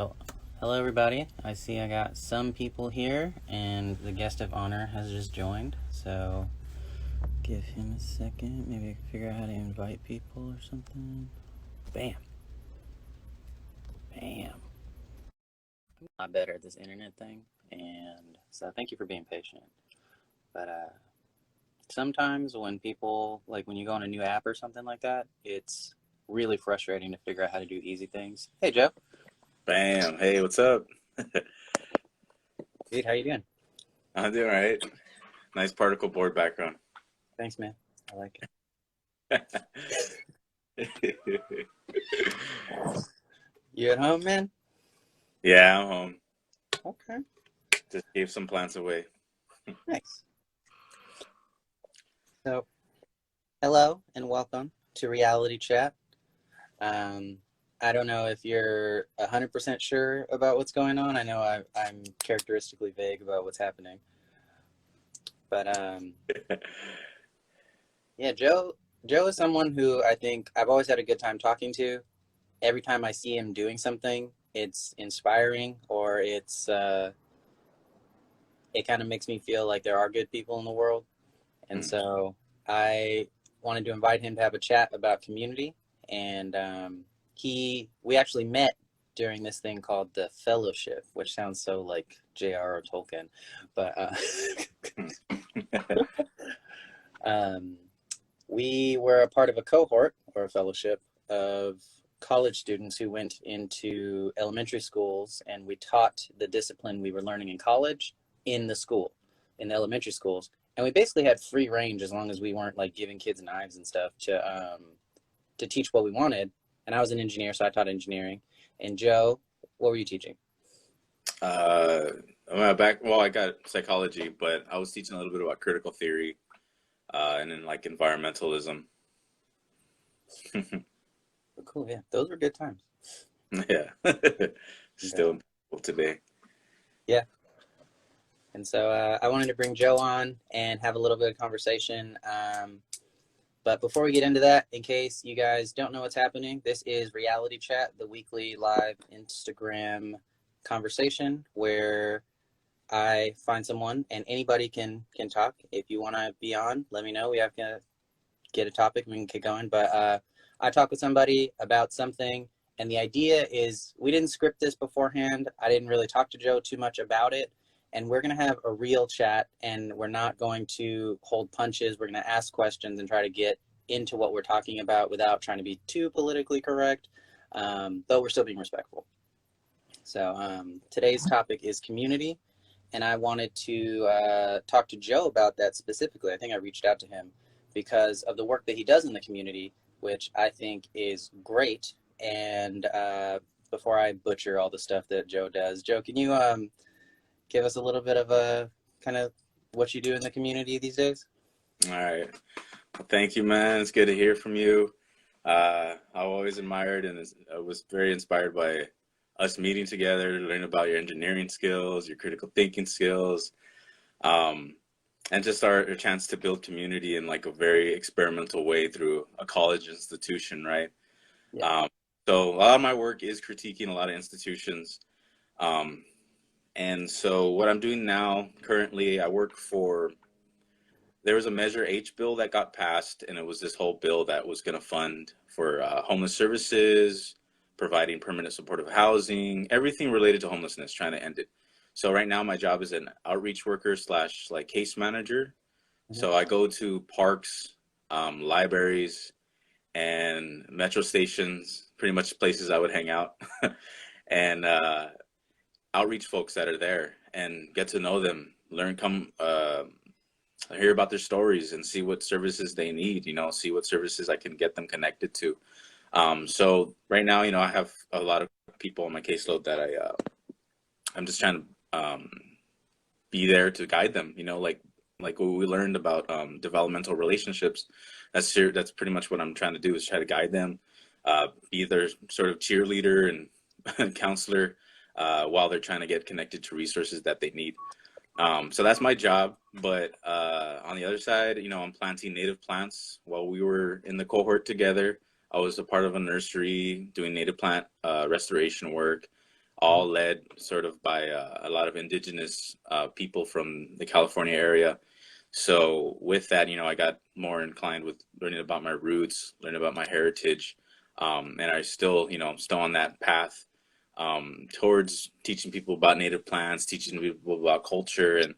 Oh, hello everybody. I see I got some people here and the guest of honor has just joined. So give him a second. Maybe I can figure out how to invite people or something. Bam. Bam. I'm not better at this internet thing. And so thank you for being patient. But sometimes when people, like when you go on a new app or something like that, it's really frustrating to figure out how to do easy things. Hey Joe. Bam. Hey, what's up? Dude, how you doing? I'm doing all right. Nice particle board background. Thanks, man. I like Yeah, it. You at home, man? I'm home. Okay. Just gave some plants away. Nice. So, hello and welcome to Reality Chat. Um, I don't know if you're 100% sure about what's going on. I know I'm characteristically vague about what's happening. But yeah, Joe is someone who I think I've always had a good time talking to. Every time I see him doing something, it's inspiring or it kind of makes me feel like there are good people in the world. And Hmm. so I wanted to invite him to have a chat about community. And we actually met during this thing called the Fellowship, which sounds so like J.R.R. Tolkien. But um, we were a part of a cohort or a fellowship of college students who went into elementary schools, and we taught the discipline we were learning in college in the school, in the elementary schools. And we basically had free range as long as we weren't like giving kids knives and stuff to teach what we wanted. And I was an engineer, so I taught engineering. And Joe, what were you teaching? Uh, well, I got psychology, but I was teaching a little bit about critical theory, and then like environmentalism. Oh, cool, yeah, those were good times. Yeah. And, Still impactful today. yeah, and so I wanted to bring Joe on and have a little bit of conversation. But before we get into that, in case you guys don't know what's happening, this is Reality Chat, the weekly live Instagram conversation where I find someone and anybody can talk. If you want to be on, let me know. We have to get a topic and we can get going. But I talk with somebody about something, and the idea is we didn't script this beforehand. I didn't really talk to Joe too much about it. And we're going to have a real chat, and we're not going to hold punches. We're going to ask questions and try to get into what we're talking about without trying to be too politically correct, though we're still being respectful. So today's topic is community, and I wanted to talk to Joe about that specifically. I think I reached out to him because of the work that he does in the community, which I think is great. And before I butcher all the stuff that Joe does, Joe, can you give us a little bit of a kind of what you do in the community these days? All right. Well, thank you, man. It's good to hear from you. I've always admired and I was very inspired by us meeting together, learning about your engineering skills, your critical thinking skills, um, and just our chance to build community in like a very experimental way through a college institution, right? Yeah. Um, so a lot of my work is critiquing a lot of institutions. Um, and so what I'm doing now, currently, I work for there was a Measure H bill that got passed, and it was this whole bill that was going to fund for homeless services, providing permanent supportive housing, everything related to homelessness, trying to end it. So right now, my job is an outreach worker slash like case manager. Mhm. So I go to parks, libraries, and metro stations, pretty much places I would hang out, and outreach folks that are there and get to know them, learn, come hear about their stories and see what services they need, see what services I can get them connected to. So right now, I have a lot of people on my caseload that I'm just trying to be there to guide them, like what we learned about developmental relationships. That's pretty much what I'm trying to do is try to guide them, be their sort of cheerleader and counselor while they're trying to get connected to resources that they need. So that's my job. But on the other side, I'm planting native plants. While we were in the cohort together, I was a part of a nursery doing native plant restoration work. all led sort of by a lot of indigenous people from the California area. So with that, I got more inclined with learning about my roots, learning about my heritage, and I still, I'm still on that path towards teaching people about native plants, teaching people about culture, and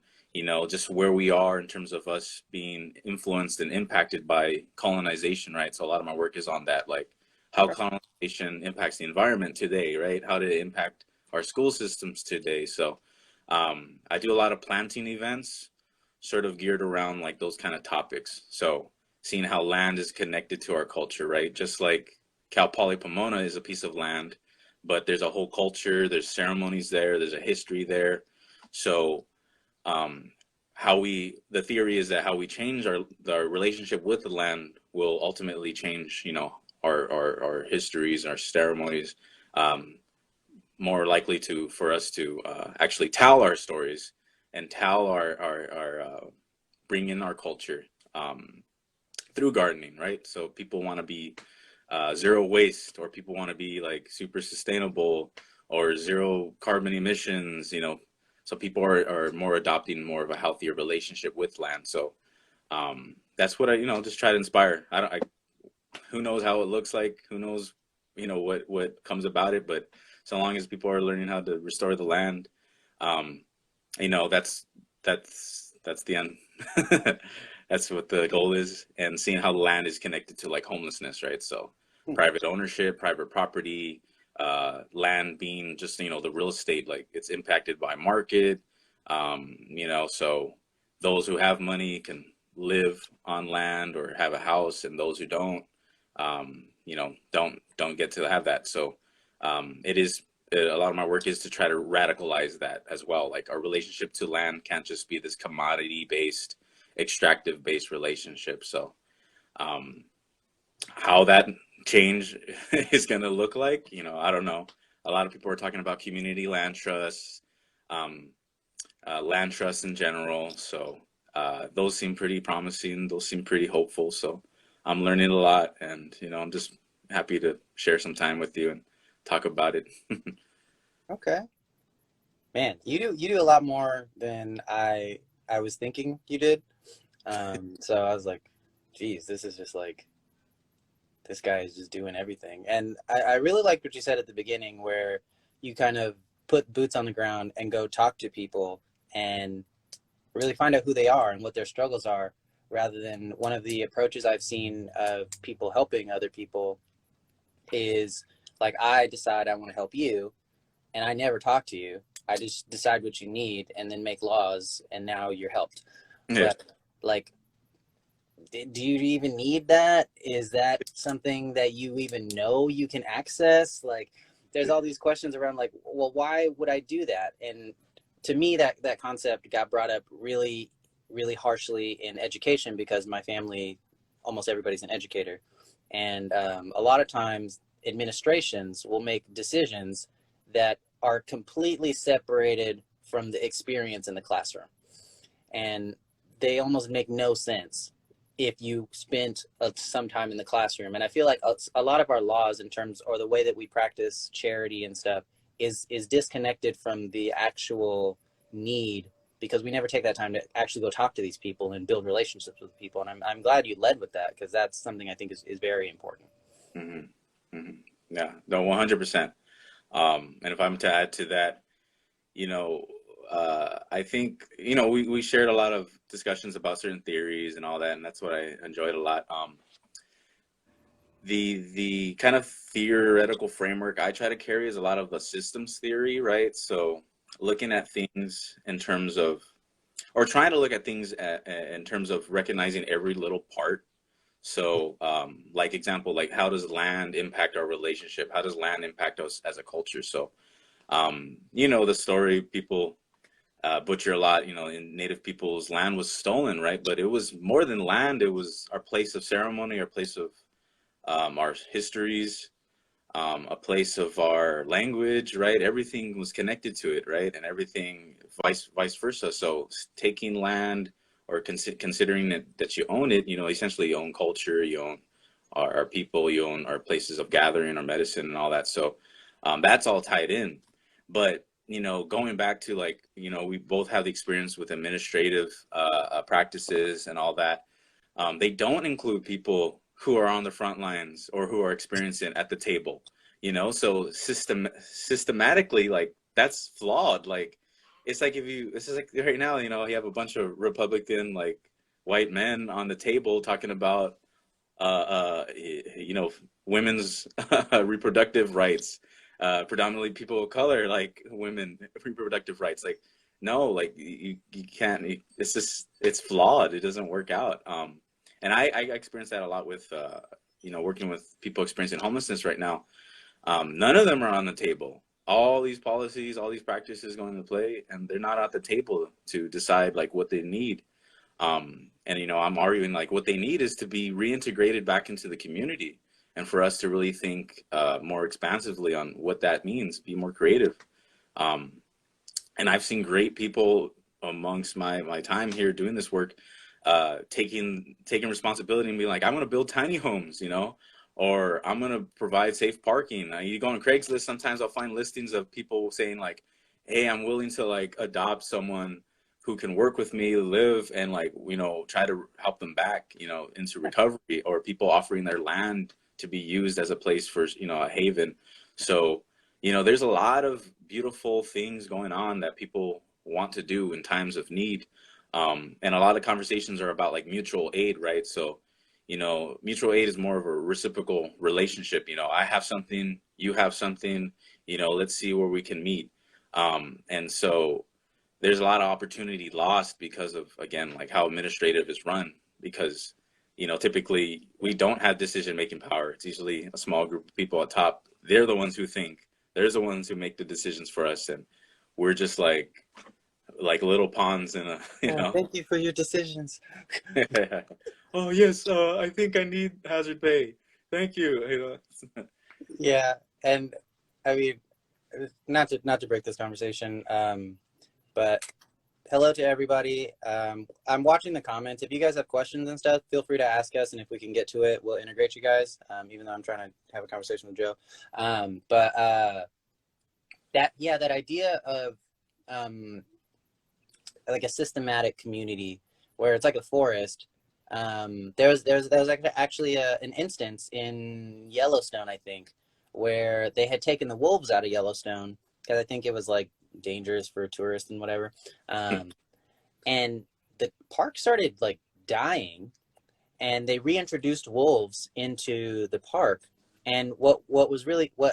just where we are in terms of us being influenced and impacted by colonization, right? So a lot of my work is on that, like how Okay. colonization impacts the environment today, right? How did it impact our school systems today? So I do a lot of planting events, sort of geared around like those kind of topics. So seeing how land is connected to our culture, right? Just like Cal Poly Pomona is a piece of land, but there's a whole culture, there's ceremonies there, there's a history there. So um, the theory is that how we change our relationship with the land will ultimately change, our histories, our ceremonies, um, more likely for us to actually tell our stories and tell our bring in our culture through gardening, right? So people want to be zero waste, or people want to be like super sustainable or zero carbon emissions, so people are more adopting more of a healthier relationship with land. So that's what I, just try to inspire. Who knows how it looks like, who knows, what comes about it, but so long as people are learning how to restore the land, um, that's the end. That's what the goal is, and seeing how the land is connected to like homelessness, right? So Hmm. private ownership, private property, land being just, the real estate, like it's impacted by market, so those who have money can live on land or have a house, and those who don't, don't get to have that. So it is a lot of my work is to try to radicalize that as well. Like our relationship to land can't just be this commodity based, extractive based relationship. So um, how that change is going to look like, I don't know. A lot of people are talking about community land trusts, um, land trusts in general. So those seem pretty promising. Those seem pretty hopeful. So I'm learning a lot, and I'm just happy to share some time with you and talk about it. Okay. Man, you do a lot more than I was thinking you did. So I was like, geez, this is just like this guy is just doing everything. And I really liked what you said at the beginning, where you kind of put boots on the ground and go talk to people and really find out who they are and what their struggles are, rather than one of the approaches I've seen of people helping other people is like, I decide I want to help you and I never talk to you. I just decide what you need and then make laws, and now you're helped. Yeah. But like, do you even need that? Is that something that you even know you can access? Like, there's all these questions around like, well, why would I do that? And to me, that concept got brought up really, really harshly in education, because my family, almost everybody's an educator. And a lot of times administrations will make decisions that are completely separated from the experience in the classroom. And they almost make no sense if you spent some time in the classroom. And I feel like a lot of our laws in terms, or the way that we practice charity and stuff, is disconnected from the actual need, because we never take that time to actually go talk to these people and build relationships with people. And I'm glad you led with that, because that's something I think is very important. Hmm. Hmm. Yeah, no, 100%. And if I'm to add to that, you know, I think, we shared a lot of discussions about certain theories and all that, and that's what I enjoyed a lot. The kind of theoretical framework I try to carry is a lot of the systems theory, right? So looking at things in terms of, or trying to look at things in terms of recognizing every little part. So, like example, like how does land impact our relationship? How does land impact us as a culture? So, the story people butcher a lot, in native people's land was stolen, right? But it was more than land. It was our place of ceremony, our place of our histories, a place of our language, right? Everything was connected to it, right? And everything vice versa. So taking land, or considering that you own it, essentially you own culture, you own our people, you own our places of gathering, our medicine, and all that. So that's all tied in. But, you know, going back to like, you know, we both have the experience with administrative practices and all that. They don't include people who are on the front lines or who are experiencing at the table, you know? So systematically, like that's flawed. Like, it's like if you, this is like right now, you know, you have a bunch of Republican, like white men on the table talking about, you know, women's reproductive rights, predominantly people of color, like women reproductive rights. Like, no, like you can't. It's just it's flawed. It doesn't work out. And I experience that a lot with you know, working with people experiencing homelessness right now. None of them are on the table. All these policies, all these practices going into play, and they're not at the table to decide like what they need. And you know, I'm arguing like what they need is to be reintegrated back into the community, and for us to really think more expansively on what that means, be more creative. Um, and I've seen great people amongst my time here doing this work, taking responsibility and being like, I'm going to build tiny homes, you know, or I'm going to provide safe parking. You go on Craigslist, sometimes I'll find listings of people saying like, hey, I'm willing to like adopt someone who can work with me, live, and like, you know, try to help them back, you know, into recovery, or people offering their land to be used as a place for, you know, a haven. So, you know, there's a lot of beautiful things going on that people want to do in times of need. And a lot of conversations are about like mutual aid, right? So, you know, mutual aid is more of a reciprocal relationship. You know, I have something, you have something, you know, let's see where we can meet. And so there's a lot of opportunity lost because of, again, like how administrative is run, because, you know, typically we don't have decision making power. It's usually a small group of people at top. They're the ones who think, they're the ones who make the decisions for us. And we're just like little pawns in a, you know. Thank you for your decisions. Oh yes, I think I need hazard pay. Thank you. You know. Yeah, and I mean, not to break this conversation, but hello to everybody. I'm watching the comments. If you guys have questions and stuff, feel free to ask us, and if we can get to it, we'll integrate you guys. Even though I'm trying to have a conversation with Joe, but that idea of like a systematic community where it's like a forest. There was actually an instance in Yellowstone, I think, where they had taken the wolves out of Yellowstone because I think it was like dangerous for tourists and whatever. And the park started like dying, and they reintroduced wolves into the park. And what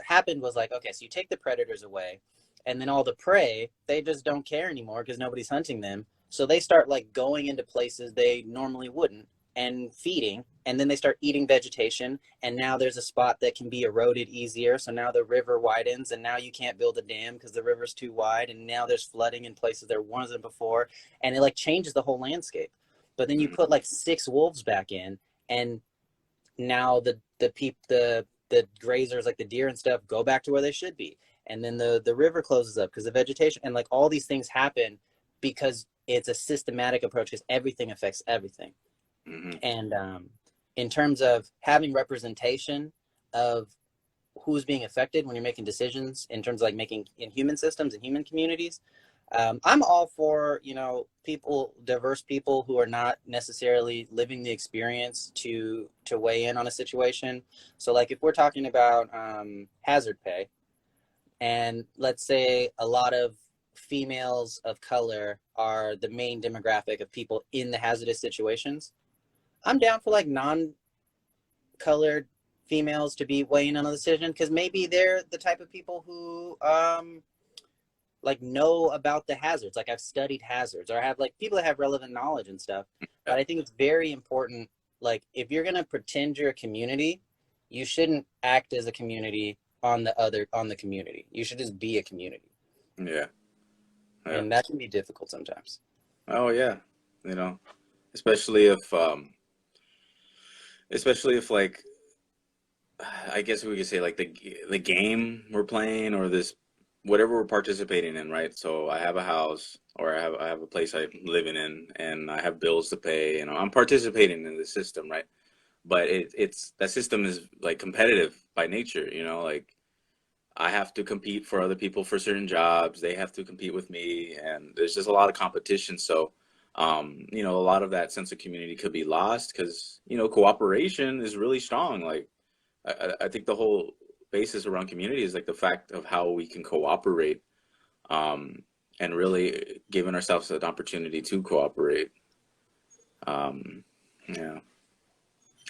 happened was like, okay, so you take the predators away, and then all the prey, they just don't care anymore because nobody's hunting them. So they start like going into places they normally wouldn't and feeding, and then they start eating vegetation, and now there's a spot that can be eroded easier, so now the river widens, and now you can't build a dam because the river's too wide, and now there's flooding in places there wasn't before, and it like changes the whole landscape. But then you put like 6 wolves back in, and now the grazers like the deer and stuff go back to where they should be, and then the river closes up because the vegetation, and like all these things happen because it's a systematic approach, because everything affects everything. Mm-hmm. And in terms of having representation of who's being affected when you're making decisions in terms of like making in human systems and human communities, I'm all for, you know, diverse people who are not necessarily living the experience to weigh in on a situation. So like if we're talking about hazard pay, and let's say a lot of females of color are the main demographic of people in the hazardous situations, I'm down for like non-colored females to be weighing in on the decision, because maybe they're the type of people who like know about the hazards. Like I've studied hazards, or I have like people that have relevant knowledge and stuff. But I think it's very important. Like if you're gonna pretend you're a community, you shouldn't act as a community on the community. You should just be a community. Yeah. Yeah. And that can be difficult sometimes. Oh yeah. You know, especially if like, I guess we could say like the game we're playing, or this whatever we're participating in, right? So I have a house, or I have a place I'm living in, and I have bills to pay. You know, I'm participating in the system, right? But it's that system is like competitive by nature. You know, like I have to compete for other people for certain jobs. They have to compete with me, and there's just a lot of competition. So, you know, a lot of that sense of community could be lost because, you know, cooperation is really strong. Like, I think the whole basis around community is like the fact of how we can cooperate, um, and really giving ourselves an opportunity to cooperate. Um, yeah.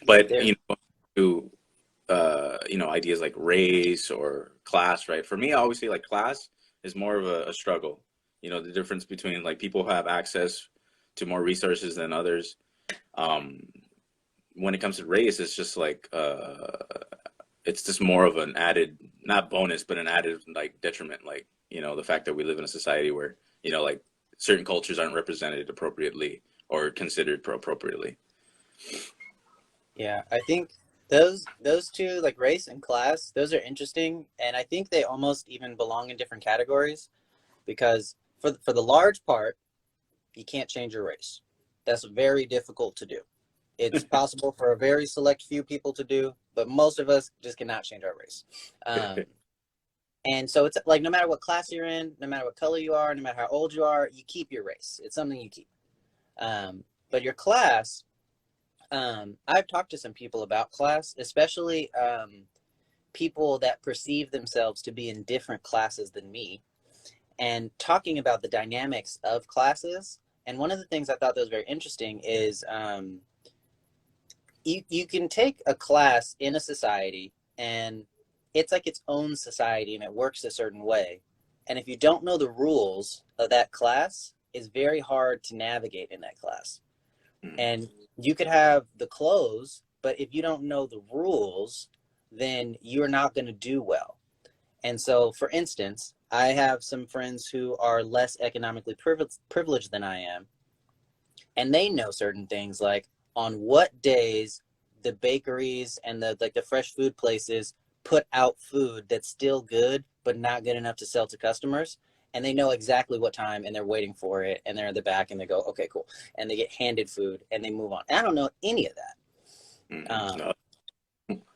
But, There, you know, to you know, ideas like race or class, right? For me, I always say like class is more of a struggle. You know, the difference between like people who have access to more resources than others. Um, when it comes to race, it's just like it's just more of an added, not bonus, but an added like detriment. Like, you know, the fact that we live in a society where, you know, like certain cultures aren't represented appropriately or considered appropriately. yeah, I think those two, like race and class, those are interesting, and I think they almost even belong in different categories because for the large part, you can't change your race. That's very difficult to do. It's possible for a very select few people to do, but most of us just cannot change our race. Um, and so it's like no matter what class you're in, no matter what color you are, no matter how old you are, you keep your race. It's something you keep. But your class, I've talked to some people about class, especially people that perceive themselves to be in different classes than me, and talking about the dynamics of classes. And one of the things I thought that was very interesting is you can take a class in a society and it's like its own society and it works a certain way. And if you don't know the rules of that class, it's very hard to navigate in that class. And you could have the clothes, but if you don't know the rules, then you're not going to do well. And so, for instance, I have some friends who are less economically privileged than I am, and they know certain things like on what days the bakeries and the fresh food places put out food that's still good but not good enough to sell to customers, and they know exactly what time and they're waiting for it and they're in the back and they go, okay, cool, and they get handed food and they move on. And I don't know any of that. No.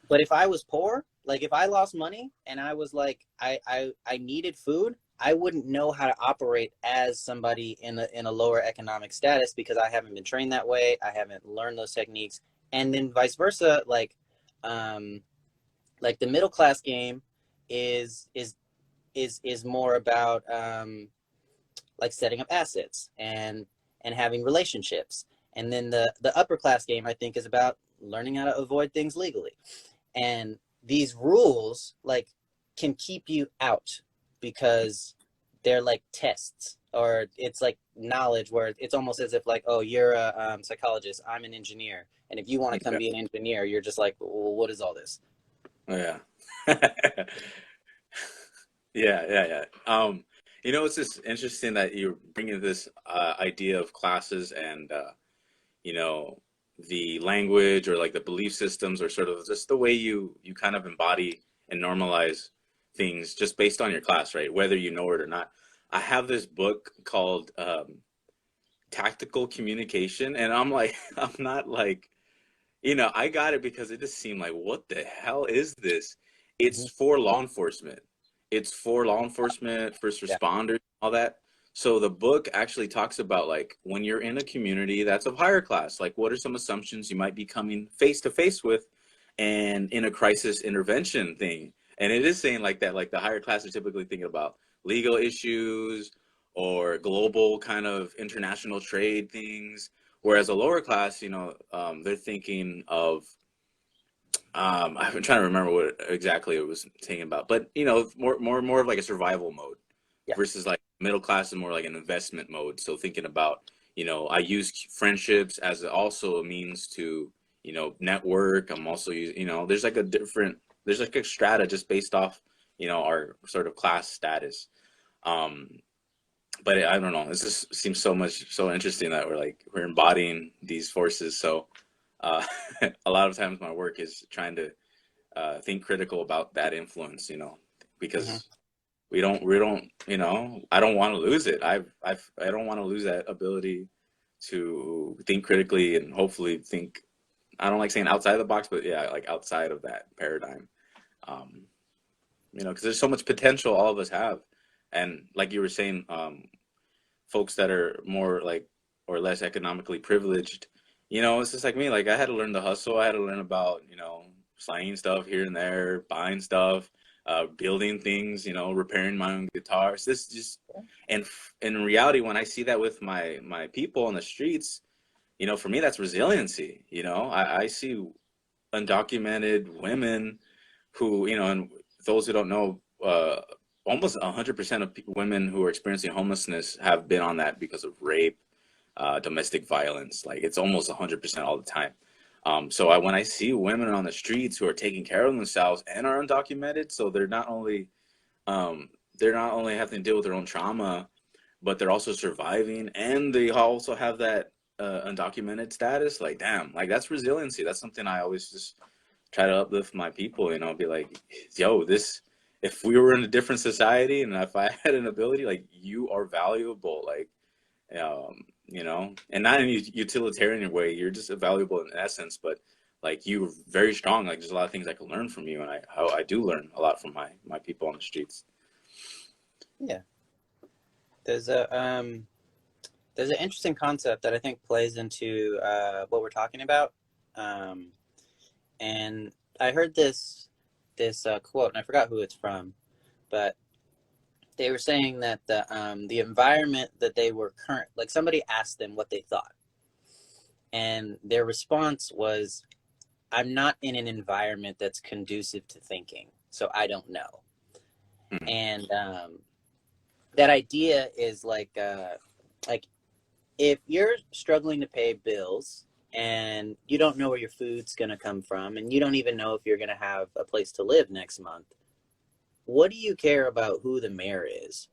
But if I was poor, like if I lost money and I was like I needed food, I wouldn't know how to operate as somebody in a lower economic status because I haven't been trained that way. I haven't learned those techniques. And then vice versa, like the middle class game is more about like setting up assets and having relationships. And then the upper class game, I think, is about learning how to avoid things legally. And these rules like can keep you out because they're like tests, or it's like knowledge where it's almost as if like, oh, you're a psychologist, I'm an engineer, and if you want to come Yeah. be an engineer, you're just like, well, what is all this? Oh, yeah. Yeah, yeah, yeah. You know, it's just interesting that you're bringing this idea of classes and you know, the language or like the belief systems or sort of just the way you kind of embody and normalize things just based on your class, right? Whether you know it or not. I have this book called Tactical Communication, and I'm like, I'm not like, you know, I got it because it just seemed like, what the hell is this? Mm-hmm. It's for law enforcement. It's for law enforcement, first Yeah. responders, all that. So the book actually talks about like when you're in a community that's of higher class, like what are some assumptions you might be coming face to face with and in a crisis intervention thing. And it is saying like that, like the higher class are typically thinking about legal issues or global kind of international trade things. Whereas a lower class, you know, they're thinking of I've been trying to remember what exactly it was thinking about, but you know, more of like a survival mode Yeah. versus like middle class and more like an investment mode. So thinking about, you know, I use friendships as also a means to, you know, network. I'm also using, you know, there's like a strata just based off, you know, our sort of class status. Um, but I don't know. It just seems so interesting that we're embodying these forces. So uh, a lot of times my work is trying to think critical about that influence, you know, Mm-hmm. because we don't, you know, I don't want to lose it. I don't want to lose that ability to think critically and hopefully think. I don't like saying outside the box, but yeah, like outside of that paradigm. Um, you know, because there's so much potential all of us have. And like you were saying, folks that are more like or less economically privileged, you know, it's just like me. Like I had to learn the hustle. I had to learn about, you know, slaying stuff here and there, buying stuff, building things, you know, repairing my own guitars. This just and in reality, when I see that with my people on the streets, you know, for me that's resiliency. You know, I see undocumented women who, you know, and those who don't know, almost 100% of women who are experiencing homelessness have been on that because of rape, domestic violence. Like it's almost 100% all the time. When I see women on the streets who are taking care of themselves and are undocumented, so they're not only having to deal with their own trauma, but they're also surviving, and they also have that undocumented status. Like, damn, like that's resiliency. That's something I always just try to uplift my people. You know, be like, yo, this. If we were in a different society, and if I had an ability, like you are valuable. Like you know, and not in a utilitarian way. You're just valuable in essence, but like you're very strong. Like there's a lot of things I can learn from you, and I do learn a lot from my people on the streets. Yeah, there's there's an interesting concept that I think plays into what we're talking about, and I heard this quote, and I forgot who it's from, but they were saying that the environment that they were like somebody asked them what they thought, and their response was, "I'm not in an environment that's conducive to thinking, so I don't know." Mm-hmm. And that idea is like if you're struggling to pay bills and you don't know where your food's going to come from and you don't even know if you're going to have a place to live next month, what do you care about who the mayor is?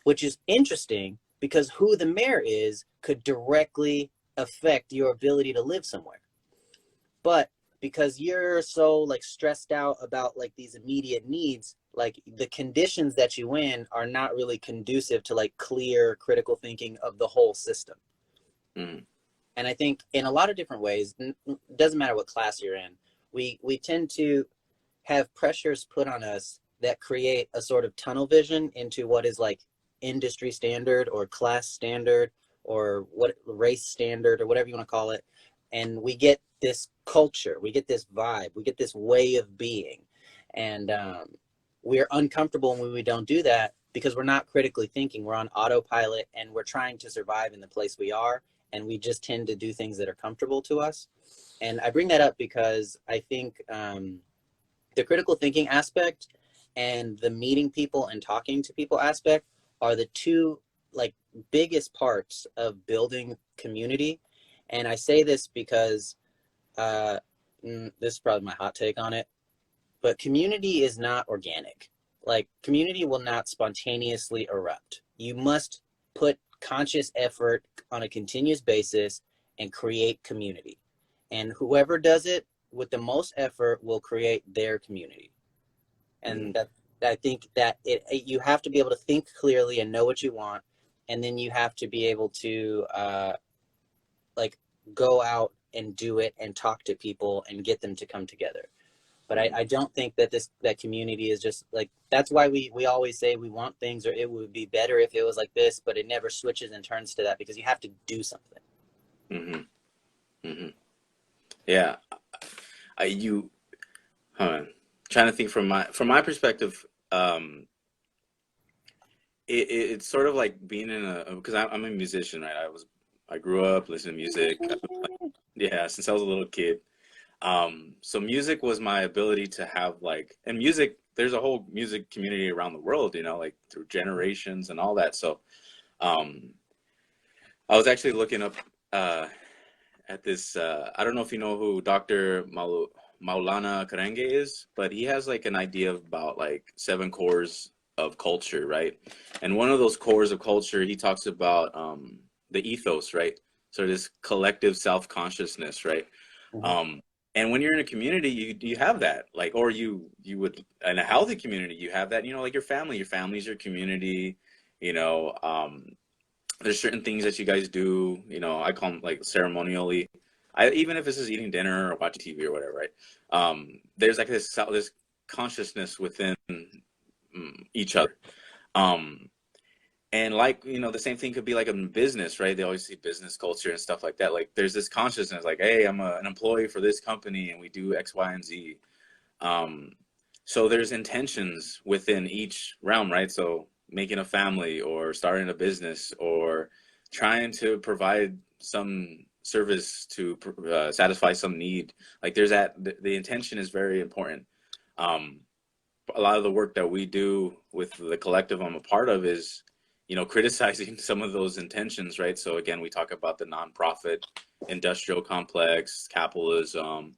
Which is interesting because who the mayor is could directly affect your ability to live somewhere. But because you're so like stressed out about like these immediate needs, like the conditions that you in are not really conducive to like clear critical thinking of the whole system. Mm. And I think in a lot of different ways, doesn't matter what class you're in, we tend to have pressures put on us that create a sort of tunnel vision into what is like industry standard or class standard or what race standard or whatever you want to call it. And we get this culture, we get this vibe, we get this way of being. And we're uncomfortable when we don't do that because we're not critically thinking. We're on autopilot and we're trying to survive in the place we are. And we just tend to do things that are comfortable to us. And I bring that up because I think the critical thinking aspect and the meeting people and talking to people aspect are the two like biggest parts of building community. And I say this because this is probably my hot take on it, but community is not organic. Like community will not spontaneously erupt. You must put conscious effort on a continuous basis and create community. And whoever does it with the most effort will create their community. And that I think that you have to be able to think clearly and know what you want, and then you have to be able to like go out and do it and talk to people and get them to come together. But I don't think that that community is just like, that's why we always say we want things, or it would be better if it was like this, but it never switches and turns to that because you have to do something. Mm-hmm. Mm-hmm. Yeah. Trying to think from my perspective, it's sort of like being in because I'm a musician, right? I grew up listening to music, yeah, since I was a little kid. So music was my ability to have like, and music, there's a whole music community around the world, you know, like through generations and all that. So, I was actually looking up at this. I don't know if you know who Dr. Maulana Karenge is, but he has like an idea about like 7 cores of culture, right? And one of those cores of culture, he talks about the ethos, right? So this collective self-consciousness, right? Mm-hmm. And when you're in a community, you have that, like, or you would, in a healthy community, you have that, you know, like your family's your community, you know. There's certain things that you guys do, you know, I call them like ceremonially. Even if this is eating dinner or watching TV or whatever, right? There's like this consciousness within each other. Um, and like, the same thing could be like in business, right? They always see business culture and stuff like that. Like there's this consciousness like, hey, I'm an employee for this company and we do X, Y, and Z. Um, so there's intentions within each realm, right? So making a family or starting a business or trying to provide some service to satisfy some need. Like there's the intention is very important. Um, a lot of the work that we do with the collective I'm a part of is, criticizing some of those intentions, right? So again, we talk about the nonprofit industrial complex, capitalism,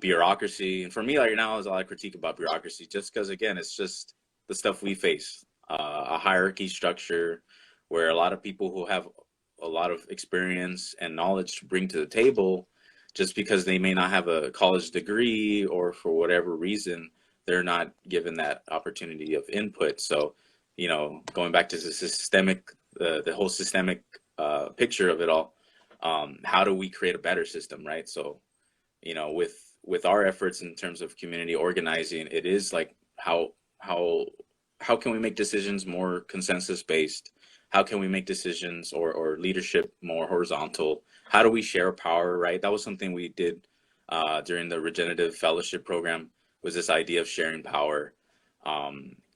bureaucracy. And for me, right now, is a lot of critique about bureaucracy, just because, again, it's just the stuff we face, a hierarchy structure where a lot of people who have a lot of experience and knowledge to bring to the table, just because they may not have a college degree or for whatever reason, they're not given that opportunity of input. So, going back to the systemic, the whole systemic picture of it all, how do we create a better system, right? So, with our efforts in terms of community organizing, it is like how can we make decisions more consensus based? How can we make decisions or leadership more horizontal? How do we share power, right? That was something we did during the Regenerative Fellowship program, was this idea of sharing power,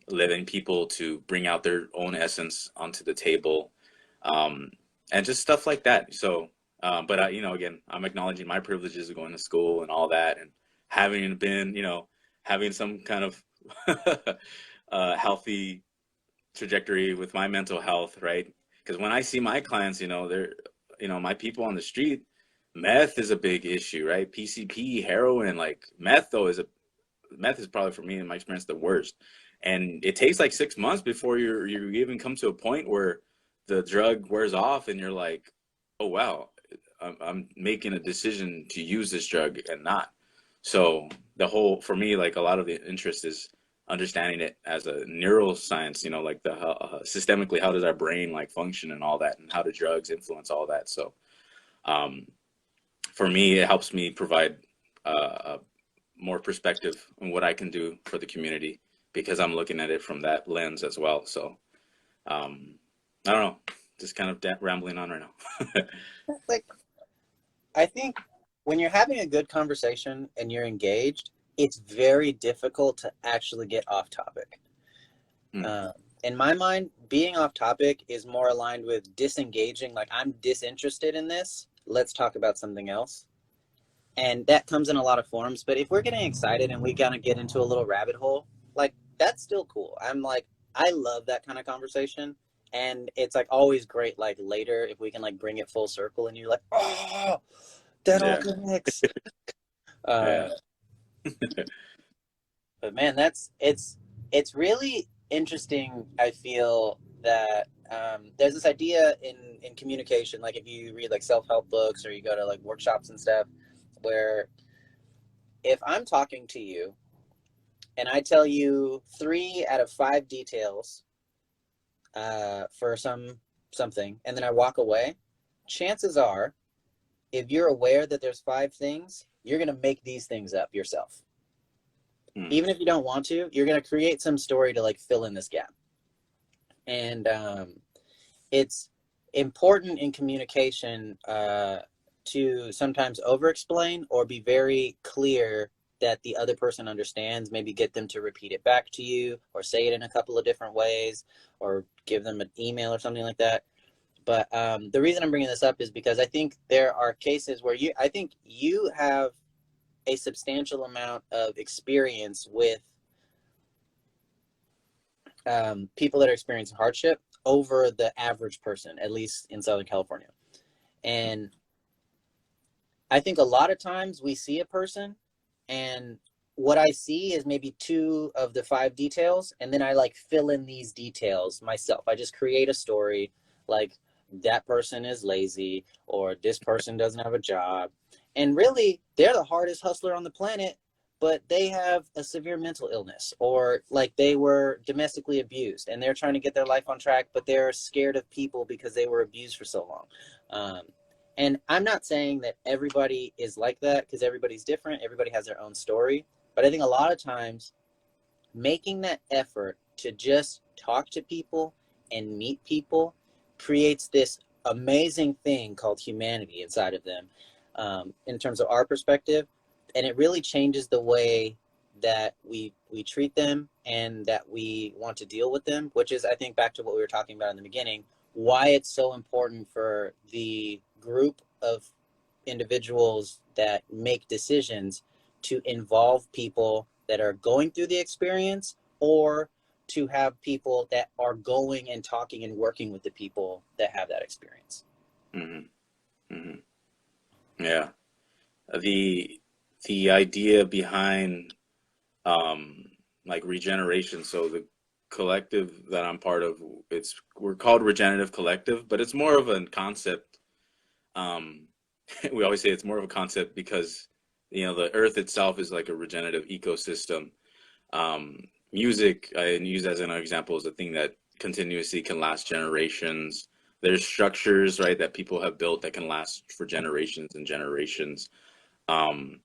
letting people to bring out their own essence onto the table, and just stuff like that. So, but again, I'm acknowledging my privileges of going to school and all that, and having been, having some kind of healthy trajectory with my mental health, right? Because when I see my clients, they're, my people on the street, meth is a big issue, right? PCP, heroin, like meth is probably, for me in my experience, the worst. And it takes like 6 months before you even come to a point where the drug wears off and you're like, oh wow, I'm making a decision to use this drug and not. So for me, like a lot of the interest is understanding it as a neuroscience, like the systemically, how does our brain like function and all that, and how do drugs influence all that. So for me, it helps me provide more perspective on what I can do for the community, because I'm looking at it from that lens as well. So I don't know, just kind of rambling on right now. Like, I think when you're having a good conversation and you're engaged, it's very difficult to actually get off topic. In my mind, being off topic is more aligned with disengaging. Like, I'm disinterested in this. Let's talk about something else. And that comes in a lot of forms. But if we're getting excited and we kind of get into a little rabbit hole, like, that's still cool. I'm like, I love that kind of conversation. And it's like always great, like later, if we can like bring it full circle and you're like, oh, that all Yeah. connects. Yeah. But man, it's really interesting. I feel that there's this idea in communication, like if you read like self-help books or you go to like workshops and stuff, where if I'm talking to you and I tell you 3 out of 5 details for something, and then I walk away, chances are, if you're aware that there's 5 things, you're gonna make these things up yourself. Even if you don't want to, you're going to create some story to like fill in this gap. And it's important in communication to sometimes over explain or be very clear that the other person understands, maybe get them to repeat it back to you or say it in a couple of different ways or give them an email or something like that. But the reason I'm bringing this up is because I think there are cases where I think you have a substantial amount of experience with people that are experiencing hardship over the average person, at least in Southern California. And I think a lot of times we see a person and what I see is maybe 2 of the 5 details, and then I like fill in these details myself. I just create a story like that person is lazy or this person doesn't have a job. And really, they're the hardest hustler on the planet, but they have a severe mental illness, or like they were domestically abused and they're trying to get their life on track, but they're scared of people because they were abused for so long. And I'm not saying that everybody is like that, because everybody's different. Everybody has their own story. But I think a lot of times making that effort to just talk to people and meet people creates this amazing thing called humanity inside of them, in terms of our perspective. And it really changes the way that we treat them and that we want to deal with them, which is, I think, back to what we were talking about in the beginning, why it's so important for the group of individuals that make decisions to involve people that are going through the experience, or to have people that are going and talking and working with the people that have that experience. Hmm. Hmm. Yeah. The the idea behind um like regeneration. So the collective that I'm part of, we're called Regenerative Collective, but it's more of a concept. Um, we always say it's more of a concept because the earth itself is like a regenerative ecosystem. Um, Music I use as an example is a thing that continuously can last generations. There's structures, right, that people have built that can last for generations and generations. Um,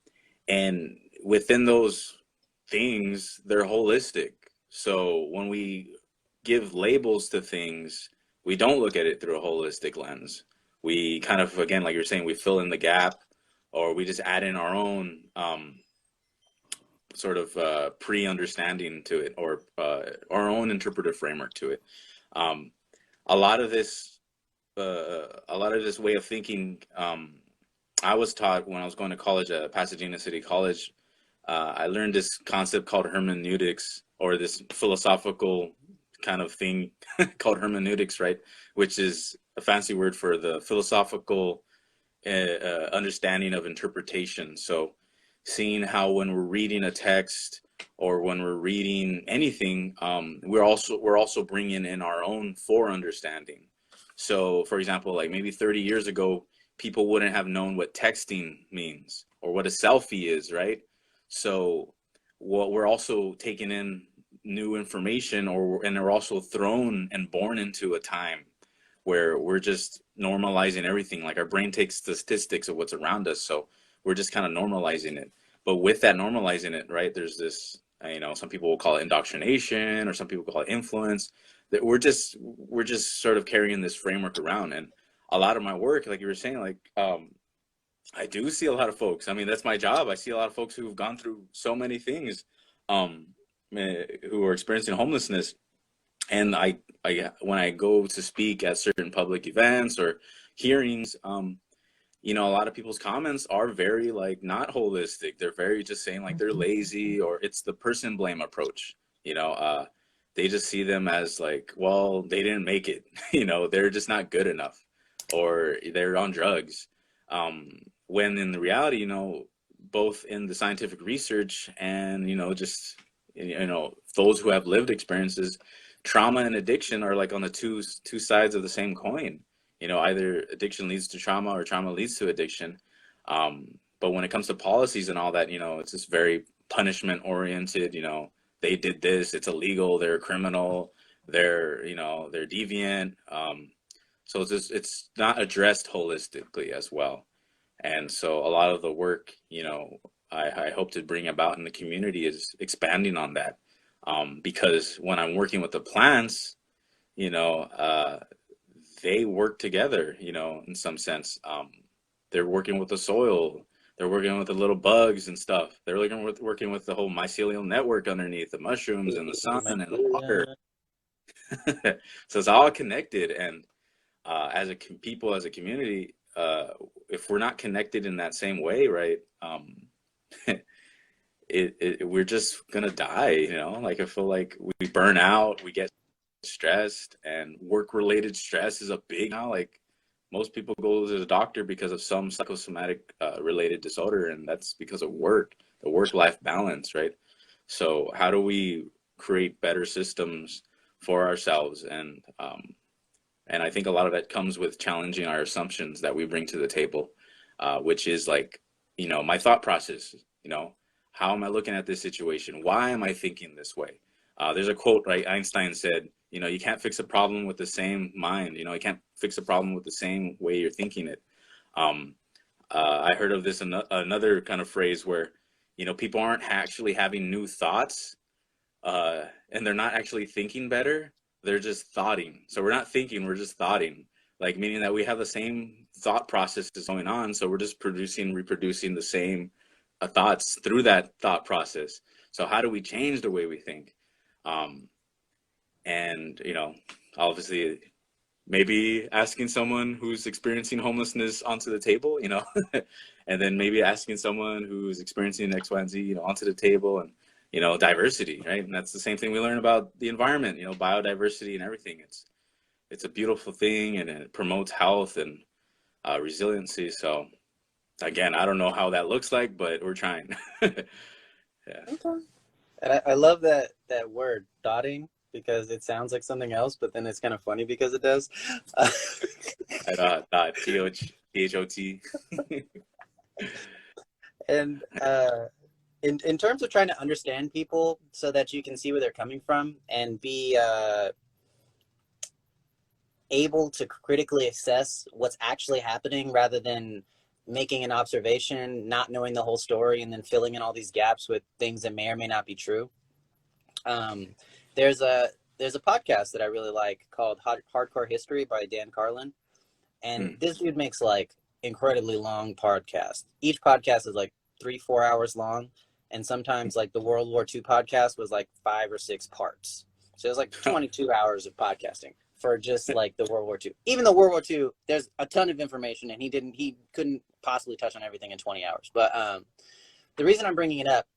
and within those things, they're holistic. So when we give labels to things, we don't look at it through a holistic lens. We kind of, again, like you're saying, we fill in the gap, or we just add in our own sort of pre-understanding to it, or our own interpretive framework to it. Um, a lot of this, a lot of this way of thinking, I was taught when I was going to college at Pasadena City College. I learned this concept called hermeneutics, or this philosophical kind of thing called hermeneutics, right? Which is a fancy word for the philosophical understanding of interpretation. So, seeing how when we're reading a text or when we're reading anything, we're also bringing in our own fore understanding. So, for example, like maybe 30 years ago, people wouldn't have known what texting means or what a selfie is, right? So, what we're also taking in new information, and they're also thrown and born into a time where we're just normalizing everything. Like our brain takes statistics of what's around us, so we're just kind of normalizing it. But with that normalizing it, right, there's this, some people will call it indoctrination, or some people call it influence. That we're just sort of carrying this framework around. And a lot of my work, like you were saying, like I do see a lot of folks. I mean, that's my job. I see a lot of folks who've gone through so many things, um, who are experiencing homelessness. And I when I go to speak at certain public events or hearings, a lot of people's comments are very like not holistic. They're very just saying like they're lazy, or it's the person blame approach. You know, they just see them as like, well, they didn't make it. They're just not good enough, or they're on drugs. When in the reality, both in the scientific research and those who have lived experiences, trauma and addiction are like on the two sides of the same coin. Either addiction leads to trauma or trauma leads to addiction. But when it comes to policies and all that, it's just very punishment oriented. They did this, it's illegal, they're a criminal, they're deviant. So it's not addressed holistically as well. And so a lot of the work, I hope to bring about in the community is expanding on that. Because when I'm working with the plants, you know, uh, they work together, in some sense. They're working with the soil, they're working with the little bugs and stuff. They're working with the whole mycelial network underneath the mushrooms and the sun and the water. So it's all connected. And as a people, as a community, if we're not connected in that same way, right? We're just gonna die, like I feel like we burn out, we get stressed, and work related stress is a big now. Like most people go to the doctor because of some psychosomatic related disorder, and that's because of the work life balance, right? So how do we create better systems for ourselves? And I think a lot of that comes with challenging our assumptions that we bring to the table, which is like, my thought process, how am I looking at this situation? Why am I thinking this way? There's a quote, right? Einstein said, you can't fix a problem with the same mind. You can't fix a problem with the same way you're thinking it. Um, I heard of another kind of phrase where, people aren't actually having new thoughts. and they're not actually thinking better. They're just thoughting. So we're not thinking, we're just thoughting. Like, meaning that we have the same thought processes going on. So we're just reproducing the same thoughts through that thought process. So how do we change the way we think? Um, and, obviously, maybe asking someone who's experiencing homelessness onto the table, and then maybe asking someone who's experiencing X, Y, and Z, onto the table, and, diversity, right? And that's the same thing we learn about the environment, biodiversity and everything. It's a beautiful thing, and it promotes health and resiliency. So again, I don't know how that looks like, but we're trying. Yeah. Okay. And I love that word, dotting, because it sounds like something else, but then it's kind of funny because it does. THOT. And in terms of trying to understand people so that you can see where they're coming from and be able to critically assess what's actually happening rather than making an observation, not knowing the whole story, and then filling in all these gaps with things that may or may not be true. There's a podcast that I really like called Hardcore History by Dan Carlin, and this dude makes like incredibly long podcasts. Each podcast is like 3-4 hours long, and sometimes like the World War II podcast was like 5 or 6 parts. So it was like 22 hours of podcasting for just like the World War II. Even though World War II, there's a ton of information, and he couldn't possibly touch on everything in 20 hours. But the reason I'm bringing it up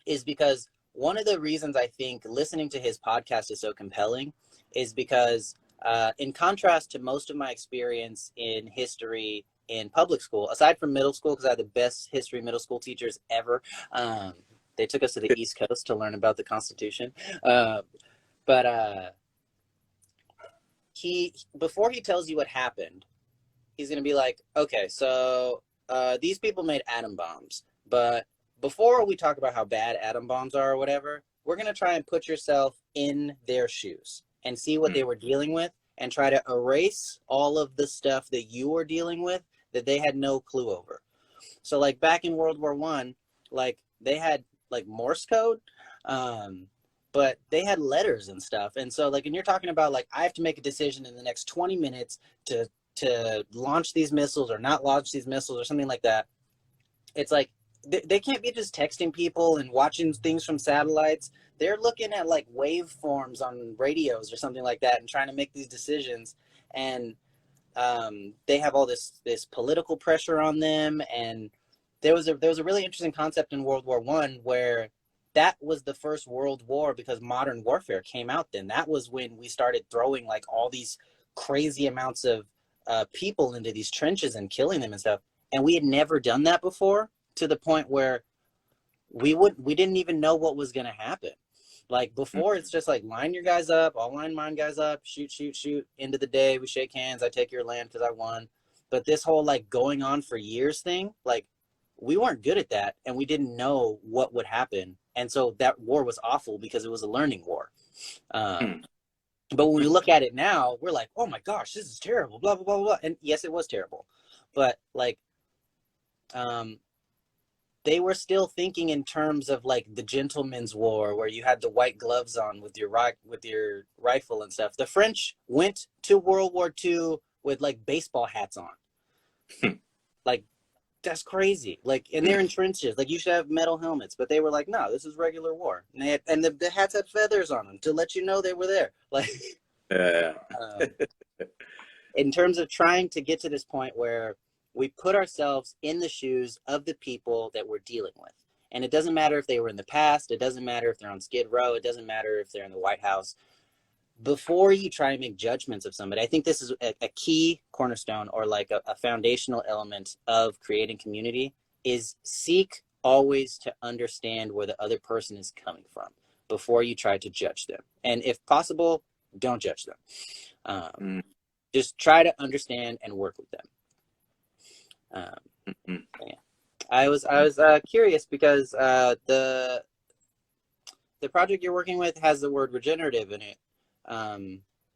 is because one of the reasons I think listening to his podcast is so compelling is because in contrast to most of my experience in history in public school, aside from middle school, because I had the best history middle school teachers ever. They took us to the East Coast to learn about the Constitution. But before he tells you what happened, he's going to be like, okay, so these people made atom bombs, but before we talk about how bad atom bombs are or whatever, we're going to try and put yourself in their shoes and see what they were dealing with and try to erase all of the stuff that you were dealing with that they had no clue over. So like back in World War I, like they had like Morse code, but they had letters and stuff. And so like, and you're talking about like, I have to make a decision in the next 20 minutes to launch these missiles or not launch these missiles or something like that. It's like, they can't be just texting people and watching things from satellites. They're looking at like waveforms on radios or something like that and trying to make these decisions. And they have all this political pressure on them. And there was a really interesting concept in World War I where that was the first world war because modern warfare came out then. That was when we started throwing like all these crazy amounts of people into these trenches and killing them and stuff. And we had never done that before, to the point where we didn't even know what was going to happen. Like before, it's just like line your guys up, I'll line mine guys up, shoot, end of the day, we shake hands, I take your land because I won. But this whole like going on for years thing, like we weren't good at that and we didn't know what would happen. And so that war was awful because it was a learning war. But when we look at it now, we're like, oh my gosh, this is terrible, blah, blah, blah, blah. And yes, it was terrible. But like, they were still thinking in terms of like the gentleman's war, where you had the white gloves on with your rifle and stuff. The French went to World War II with like baseball hats on. Like, that's crazy. Like, and they're in trenches. Like, you should have metal helmets, but they were like, no, this is regular war. And the hats had feathers on them to let you know they were there. Like, in terms of trying to get to this point where we put ourselves in the shoes of the people that we're dealing with. And it doesn't matter if they were in the past. It doesn't matter if they're on Skid Row. It doesn't matter if they're in the White House. Before you try and make judgments of somebody, I think this is a key cornerstone or like a foundational element of creating community is seek always to understand where the other person is coming from before you try to judge them. And if possible, don't judge them. Just try to understand and work with them. Yeah. I was curious because the project you're working with has the word regenerative in it.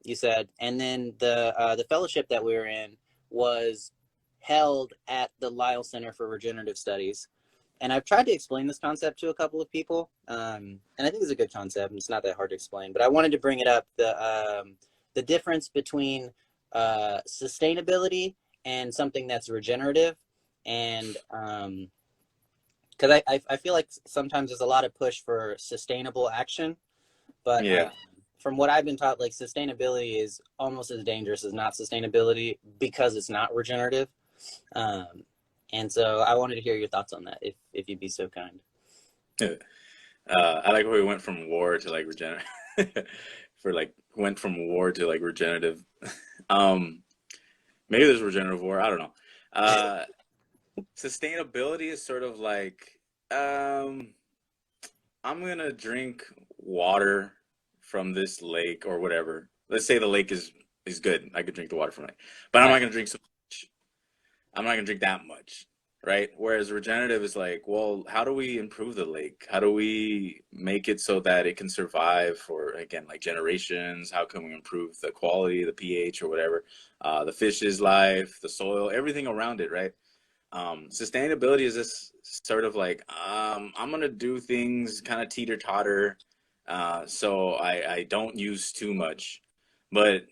You said, and then the fellowship that we were in was held at the Lyle Center for Regenerative Studies, And I've tried to explain this concept to a couple of people, and I think it's a good concept. It's not that hard to explain, but I wanted to bring it up, the difference between sustainability and something that's regenerative. And because I feel like sometimes there's a lot of push for sustainable action, but Yeah. from what I've been taught, like sustainability is almost as dangerous as not sustainability because it's not regenerative. Um, and so I wanted to hear your thoughts on that, if you'd be so kind. I like where we went from war to like regenerate for like went from war to like regenerative. Um, maybe there's regenerative war. I don't know. Uh, Sustainability is sort of like um, I'm gonna drink water from this lake or whatever. Let's say the lake is good. I could drink the water from it, but I'm not Right. gonna drink so much. I'm not gonna drink that much, right? Whereas regenerative is like, well, how do we improve the lake? How do we make it so that it can survive for, again, like generations? How can we improve the quality, the pH or whatever, the fish's life, the soil, everything around it, right? Sustainability is this sort of like, I'm gonna do things kind of teeter totter, so I don't use too much, but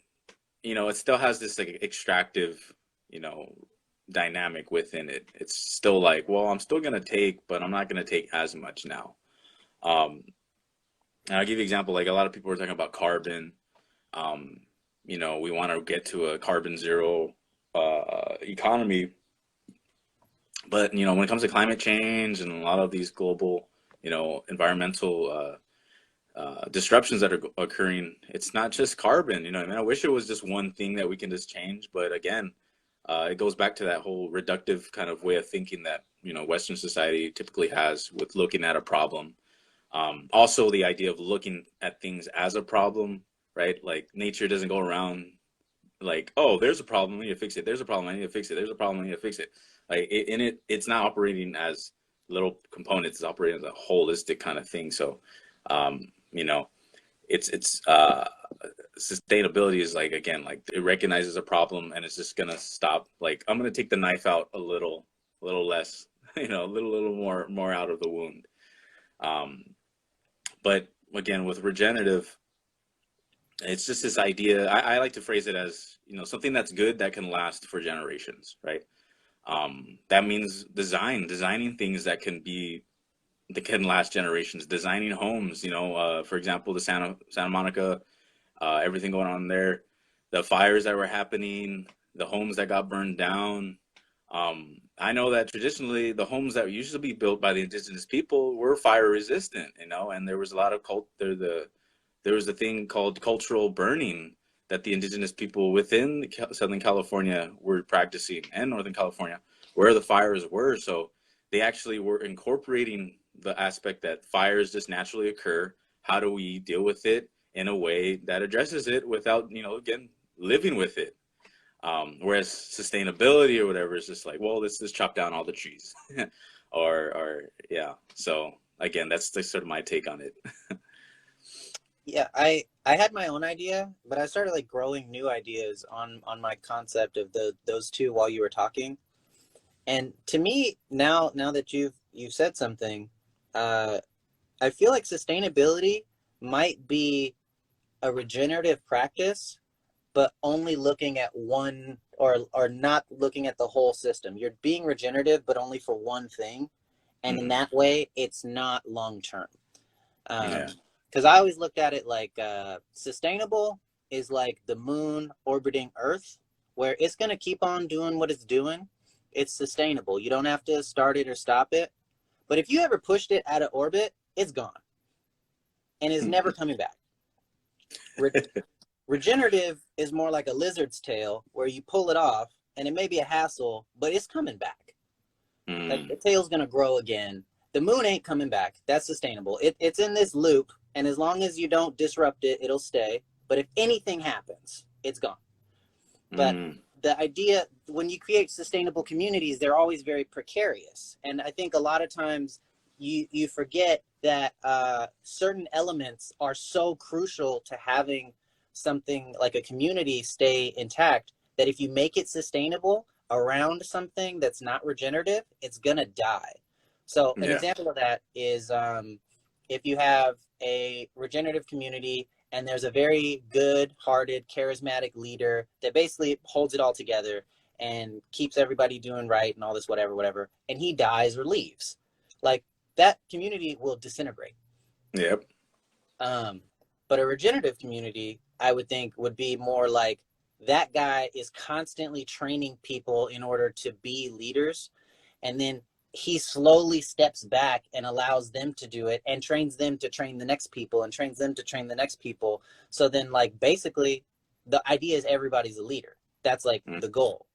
it still has this like extractive, you know, dynamic within it. It's still like, well, I'm still gonna take, but I'm not gonna take as much now. Um, and I'll give you an example. Like a lot of people are talking about carbon. Um, we want to get to a carbon zero economy, but when it comes to climate change and a lot of these global, environmental disruptions that are occurring, it's not just carbon. I mean, I wish it was just one thing that we can just change, but again, it goes back to that whole reductive kind of way of thinking that Western society typically has with looking at a problem. Also, the idea of looking at things as a problem, right? Like nature doesn't go around like, oh, there's a problem, I need to fix it. There's a problem, I need to fix it. There's a problem, I need to fix it. Like it's not operating as little components. It's operating as a holistic kind of thing. So, um, you know, it's sustainability is like, again, like it recognizes a problem and it's just gonna stop. Like I'm gonna take the knife out a little less, a little more out of the wound. Um, but again, with regenerative, it's just this idea. I like to phrase it as something that's good that can last for generations, right? That means designing things that can last generations, designing homes. For example, the Santa Monica, everything going on there, the fires that were happening, the homes that got burned down. I know that traditionally the homes that used to be built by the indigenous people were fire resistant, and there was a lot of there was a thing called cultural burning that the indigenous people within Southern California were practicing, and Northern California, where the fires were. So they actually were incorporating the aspect that fires just naturally occur. How do we deal with it in a way that addresses it without, again, living with it? Whereas sustainability or whatever is just like, well, let's just chop down all the trees, or yeah. So again, that's sort of my take on it. Yeah, I had my own idea, but I started like growing new ideas on my concept of those two while you were talking. And to me, now that you've said something, I feel like sustainability might be a regenerative practice, but only looking at one, or not looking at the whole system. You're being regenerative, but only for one thing, and in Mhm. that way, it's not long term. Yeah. Because I always looked at it like sustainable is like the moon orbiting Earth, where it's going to keep on doing what it's doing. It's sustainable. You don't have to start it or stop it. But if you ever pushed it out of orbit, it's gone and is never coming back. Re- Regenerative is more like a lizard's tail, where you pull it off and it may be a hassle, but it's coming back. Like the Mm. tail's gonna grow again. The moon ain't coming back. That's sustainable. It's in this loop, and as long as you don't disrupt it, it'll stay. But if anything happens, it's gone. But Mm. the idea, when you create sustainable communities, they're always very precarious. And I think a lot of times you forget that certain elements are so crucial to having something like a community stay intact, that if you make it sustainable around something that's not regenerative, it's gonna die. So an Yeah. example of that is if you have a regenerative community and there's a very good-hearted, charismatic leader that basically holds it all together and keeps everybody doing right and all this whatever, and he dies or leaves, like that community will disintegrate. Yep. But a regenerative community, I would think, would be more like that guy is constantly training people in order to be leaders, and then he slowly steps back and allows them to do it and trains them to train the next people and trains them to train the next people. So then, like, basically the idea is everybody's a leader. That's like the goal.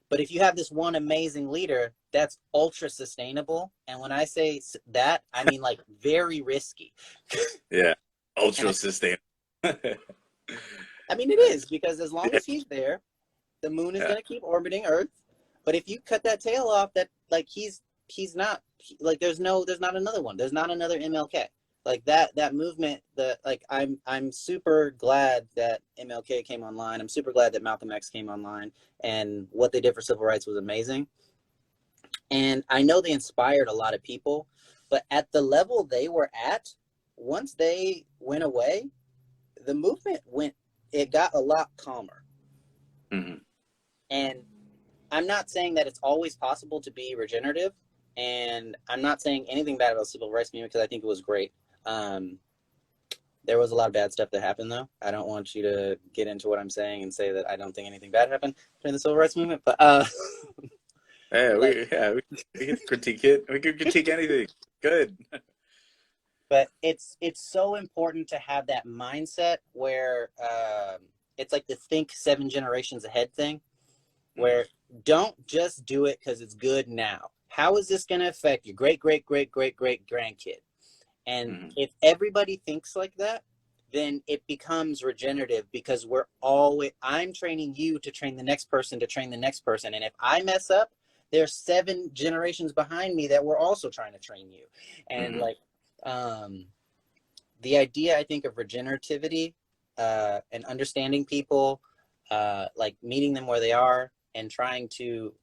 But if you have this one amazing leader, that's ultra sustainable. And when I say that, I mean like very risky. Yeah. Ultra And sustainable. I mean, it is, because as long Yeah. as he's there, the moon is Yeah. going to keep orbiting Earth. But if you cut that tail off, that like he's not, like there's not another one. There's not another MLK. Like that movement. I'm super glad that MLK came online. I'm super glad that Malcolm X came online, and what they did for civil rights was amazing. And I know they inspired a lot of people, but at the level they were at, once they went away, the movement got a lot calmer. Mm-hmm. And I'm not saying that it's always possible to be regenerative, and I'm not saying anything bad about the civil rights movement, because I think it was great. There was a lot of bad stuff that happened, though. I don't want you to get into what I'm saying and say that I don't think anything bad happened during the civil rights movement, but Yeah, like, we can critique it. We can critique anything. Good. but it's so important to have that mindset where it's like the think 7 generations ahead thing, where don't just do it because it's good now. How is this going to affect your great grandkid? And if everybody thinks like that, then it becomes regenerative, because I'm training you to train the next person to train the next person. And if I mess up, there's 7 generations behind me that were also trying to train you. And like, the idea, I think, of regenerativity and understanding people, like meeting them where they are and trying to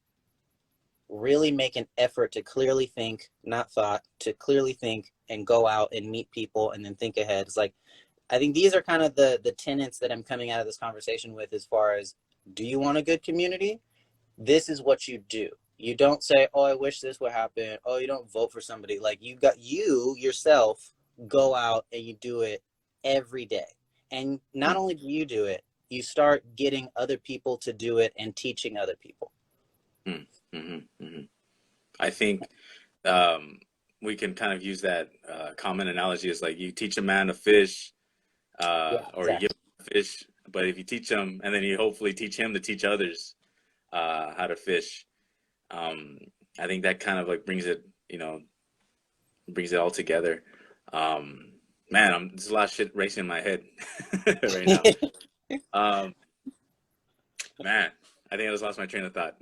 really make an effort to clearly think, not thought, to clearly think and go out and meet people and then think ahead. It's like, I think these are kind of the tenets that I'm coming out of this conversation with, as far as, do you want a good community? This is what you do. You don't say, oh, I wish this would happen. Oh, you don't vote for somebody. Like, you yourself go out and you do it every day. And not only do you do it, you start getting other people to do it and teaching other people. I think we can kind of use that common analogy as like, you teach a man to fish, Yeah, or you exactly. give him a fish, but if you teach him and then you hopefully teach him to teach others how to fish, I think that kind of like brings it all together. Man, there's a lot of shit racing in my head right now. Man, I think I just lost my train of thought.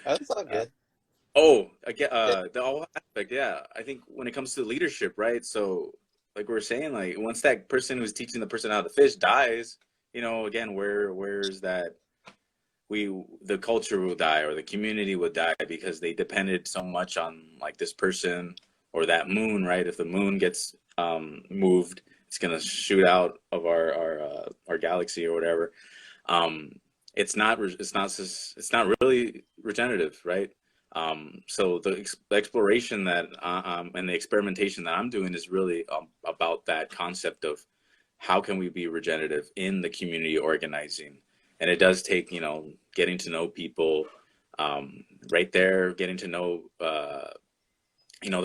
That's all good. Again, the whole aspect, yeah. I think when it comes to leadership, right? So, like we were saying, like once that person who's teaching the person how to fish dies, again, where's that? The culture will die, or the community will die, because they depended so much on like this person or that moon, right? If the moon gets moved, it's gonna shoot out of our galaxy or whatever. It's not really regenerative, right? So the exploration that and the experimentation that I'm doing is really about that concept of how can we be regenerative in the community organizing. And it does take, getting to know people right there, getting to know, the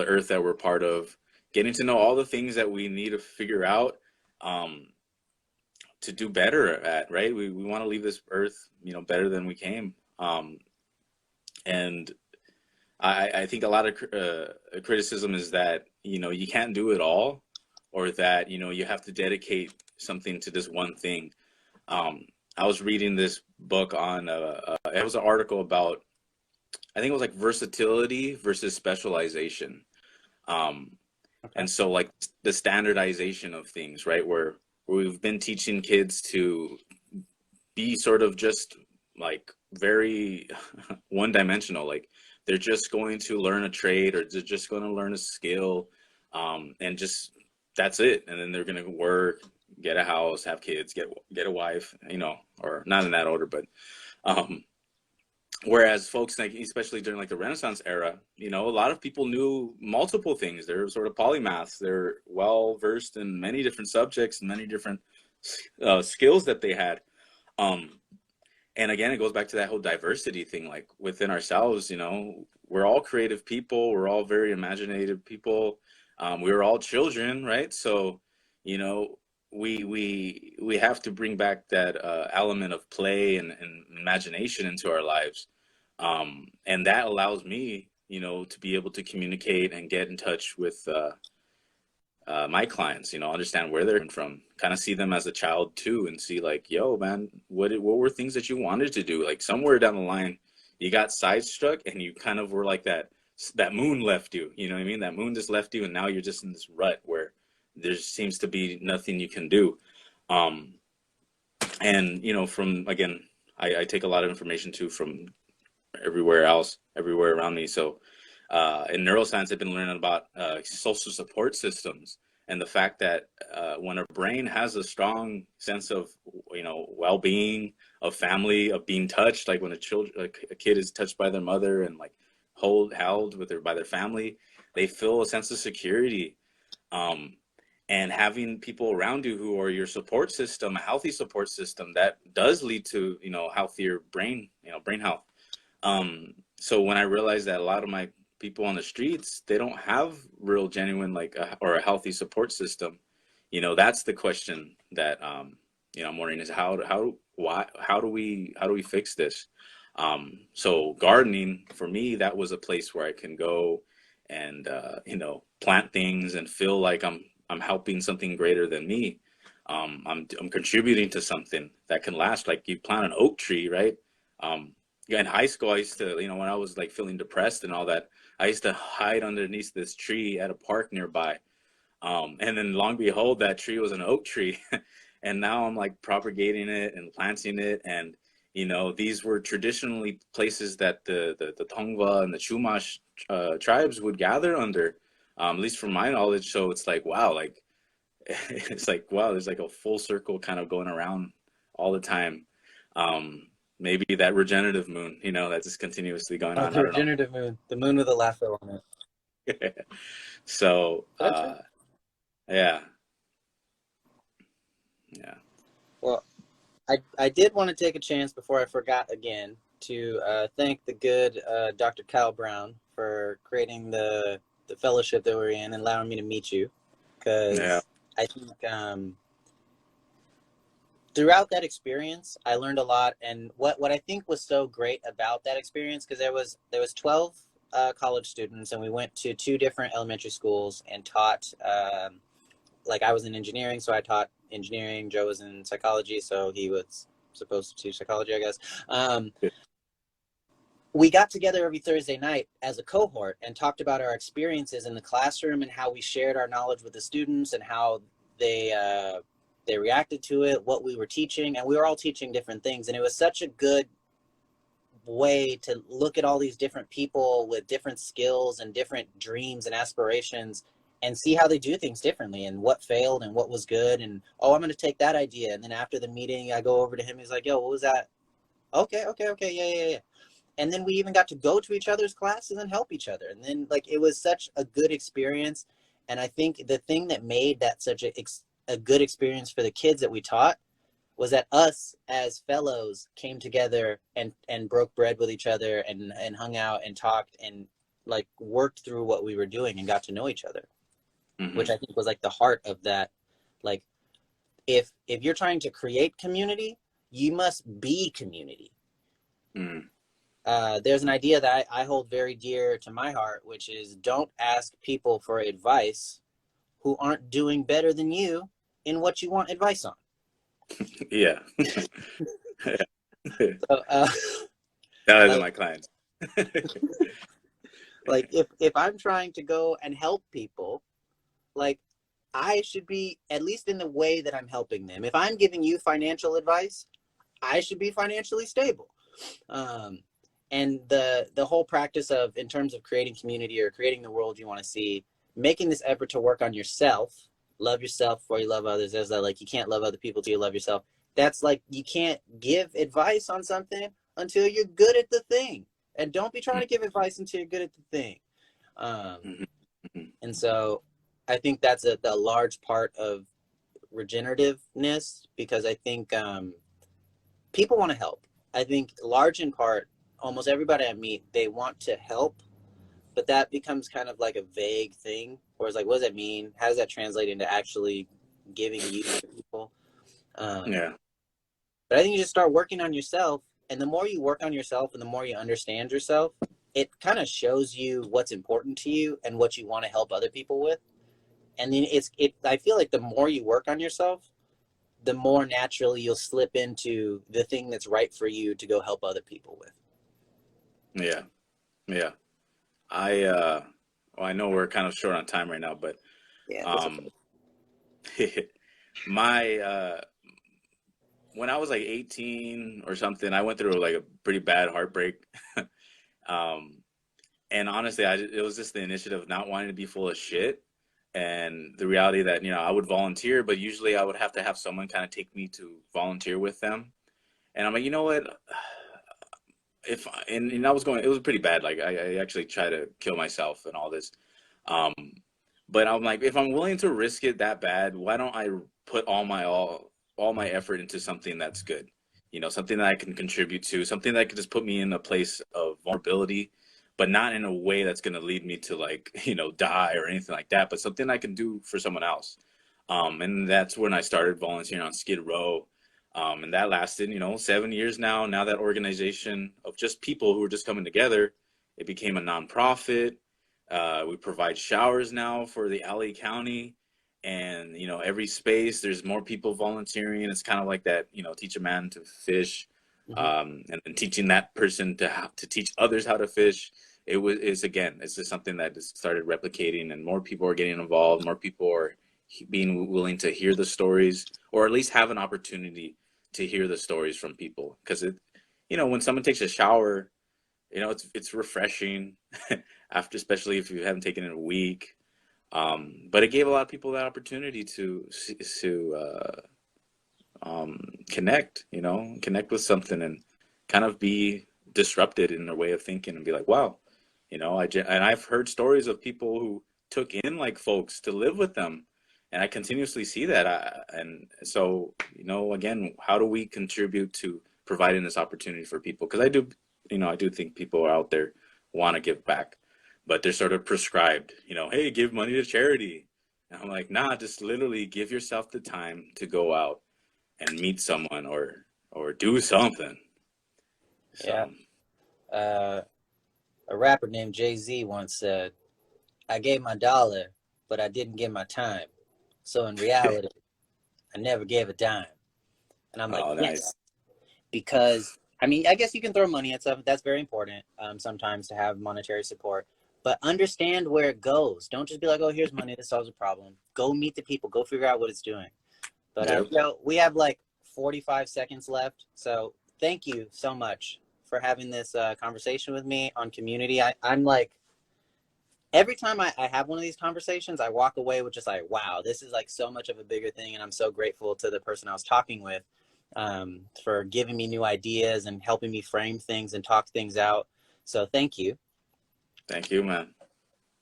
earth that we're part of, getting to know all the things that we need to figure out to do better at, right? We want to leave this earth, better than we came. And I think a lot of criticism is that, you can't do it all, or that, you have to dedicate something to this one thing. I was reading this book on, it was an article about, I think it was like versatility versus specialization. And so like the standardization of things, right? Where we've been teaching kids to be sort of just like very one dimensional, like they're just going to learn a trade, or they're just going to learn a skill, and just that's it. And then they're going to work, get a house, have kids, get a wife, or not in that order, but um, whereas folks like, especially during like the Renaissance era, a lot of people knew multiple things. They're sort of polymaths. They're well versed in many different subjects and many different skills that they had. Um, and again, it goes back to that whole diversity thing. Like within ourselves, we're all creative people. We're all very imaginative people. We're all children, right? So, you know, we have to bring back that element of play and imagination into our lives, and that allows me, to be able to communicate and get in touch with my clients, understand where they're coming from, kind of see them as a child too, and see like, yo, man, what were things that you wanted to do? Like somewhere down the line, you got sidestruck and you kind of were like that moon left you, you know what I mean? That moon just left you, and now you're just in this rut where there seems to be nothing you can do. Um, and, from, again, I take a lot of information too from everywhere else, everywhere around me. So in neuroscience, I've been learning about social support systems, and the fact that when a brain has a strong sense of, well-being, of family, of being touched, like when a kid is touched by their mother and like held by their family, they feel a sense of security. And having people around you who are your support system, a healthy support system, that does lead to, healthier brain, brain health. So when I realized that a lot of my people on the streets, they don't have real genuine or a healthy support system, that's the question that I'm wondering is how do we fix this? So gardening for me, that was a place where I can go and plant things and feel like I'm helping something greater than me. I'm contributing to something that can last. Like you plant an oak tree, right? In high school, I used to, when I was like feeling depressed and all that, I used to hide underneath this tree at a park nearby. And then long behold, that tree was an oak tree. And now I'm like propagating it and planting it. And, these were traditionally places that the Tongva and the Chumash tribes would gather under, at least from my knowledge. So it's like, wow, like, it's like, wow, there's like a full circle kind of going around all the time. Maybe that regenerative moon, that's just continuously going on. The I don't know. regenerative moon, the moon with a lasso on it. So, Okay. yeah. Well, I did want to take a chance before I forgot again to thank the good Dr. Kyle Brown for creating the fellowship that we're in and allowing me to meet you, because I think throughout that experience I learned a lot. And what I think was so great about that experience, because there was 12 college students, and we went to 2 different elementary schools and taught. Like I was in engineering, so I taught engineering. Joe was in psychology, so he was supposed to teach psychology, I guess. We got together every Thursday night as a cohort and talked about our experiences in the classroom and how we shared our knowledge with the students and how they reacted to it, what we were teaching, and we were all teaching different things. And it was such a good way to look at all these different people with different skills and different dreams and aspirations, and see how they do things differently and what failed and what was good. And, oh, I'm going to take that idea. And then after the meeting, I go over to him. He's like, yo, what was that? Okay. Yeah. And then we even got to go to each other's classes and help each other. And then like, it was such a good experience. And I think the thing that made that such a good experience for the kids that we taught was that us as fellows came together and broke bread with each other and hung out and talked and like worked through what we were doing and got to know each other. Mm-hmm. Which I think was like the heart of that. Like if you're trying to create community, you must be community. There's an idea that I hold very dear to my heart, which is don't ask people for advice who aren't doing better than you in what you want advice on. Yeah. So, that is my clients. Like if I'm trying to go and help people, like I should be, at least in the way that I'm helping them. If I'm giving you financial advice, I should be financially stable. And the whole practice of, in terms of creating community or creating the world you want to see, making this effort to work on yourself, love yourself before you love others. There's that, like, you can't love other people till you love yourself. That's like, you can't give advice on something until you're good at the thing. And don't be trying to give advice until you're good at the thing. And so I think that's a large part of regenerativeness, because I think people want to help. I think large in part, almost everybody I meet, they want to help, but that becomes kind of like a vague thing. Whereas, like, what does that mean? How does that translate into actually giving use to people? Yeah. But I think you just start working on yourself, and the more you work on yourself and the more you understand yourself, it kind of shows you what's important to you and what you want to help other people with. And then I feel like the more you work on yourself, the more naturally you'll slip into the thing that's right for you to go help other people with. Yeah. Yeah. Well, I know we're kind of short on time right now, but Yeah, that's um, my when I was like 18 or something, I went through like a pretty bad heartbreak. um, and honestly, it was just the initiative of not wanting to be full of shit, and the reality that, I would volunteer, but usually I would have to have someone kind of take me to volunteer with them. And I'm like, you know what? If and I was going, it was pretty bad. Like I actually tried to kill myself and all this. Um, but I'm like, if I'm willing to risk it that bad, why don't I put all my effort into something that's good? Something that I can contribute to, something that could just put me in a place of vulnerability, but not in a way that's going to lead me to, like, die or anything like that, but something I can do for someone else. And that's when I started volunteering on Skid Row. And that lasted, 7 years now. Now that organization of just people who are just coming together, it became a nonprofit. We provide showers now for the LA County, and every space there's more people volunteering. It's kind of like that, teach a man to fish, Mm-hmm. and then teaching that person to teach others how to fish. It's just something that just started replicating, and more people are getting involved. More people are being willing to hear the stories, or at least have an opportunity to hear the stories from people, because when someone takes a shower, it's refreshing after, especially if you haven't taken it in a week. But it gave a lot of people that opportunity to connect with something, and kind of be disrupted in their way of thinking, and be like, wow, and I've heard stories of people who took in like folks to live with them, and I continuously see that. And so, again, how do we contribute to providing this opportunity for people? Because I do think people out there want to give back, but they're sort of prescribed, hey, give money to charity. And I'm like, nah, just literally give yourself the time to go out and meet someone, or do something. Yeah. So, A rapper named Jay-Z once said, I gave my dollar, but I didn't give my time. So in reality, I never gave a dime. And I'm like, oh, yes, nice. because I mean, I guess you can throw money at stuff. That's very important, sometimes, to have monetary support. But understand where it goes. Don't just be like, oh, here's money, this solves a problem. Go meet the people. Go figure out what it's doing. But Yep. we have like 45 seconds left. So thank you so much for having this conversation with me on community. I'm like, every time I have one of these conversations, I walk away with just like, wow, this is like so much of a bigger thing. And I'm so grateful to the person I was talking with, for giving me new ideas and helping me frame things and talk things out. So thank you. Thank you, man.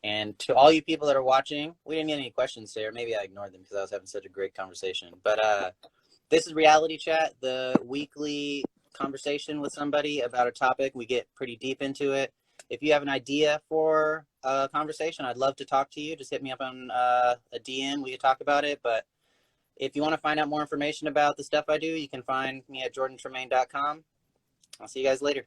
And to all you people that are watching, we didn't get any questions there. Maybe I ignored them because I was having such a great conversation. But this is Reality Chat, the weekly conversation with somebody about a topic. We get pretty deep into it. If you have an idea for a conversation, I'd love to talk to you. Just hit me up on a DM. We can talk about it. But if you want to find out more information about the stuff I do, you can find me at jordantremaine.com. I'll see you guys later.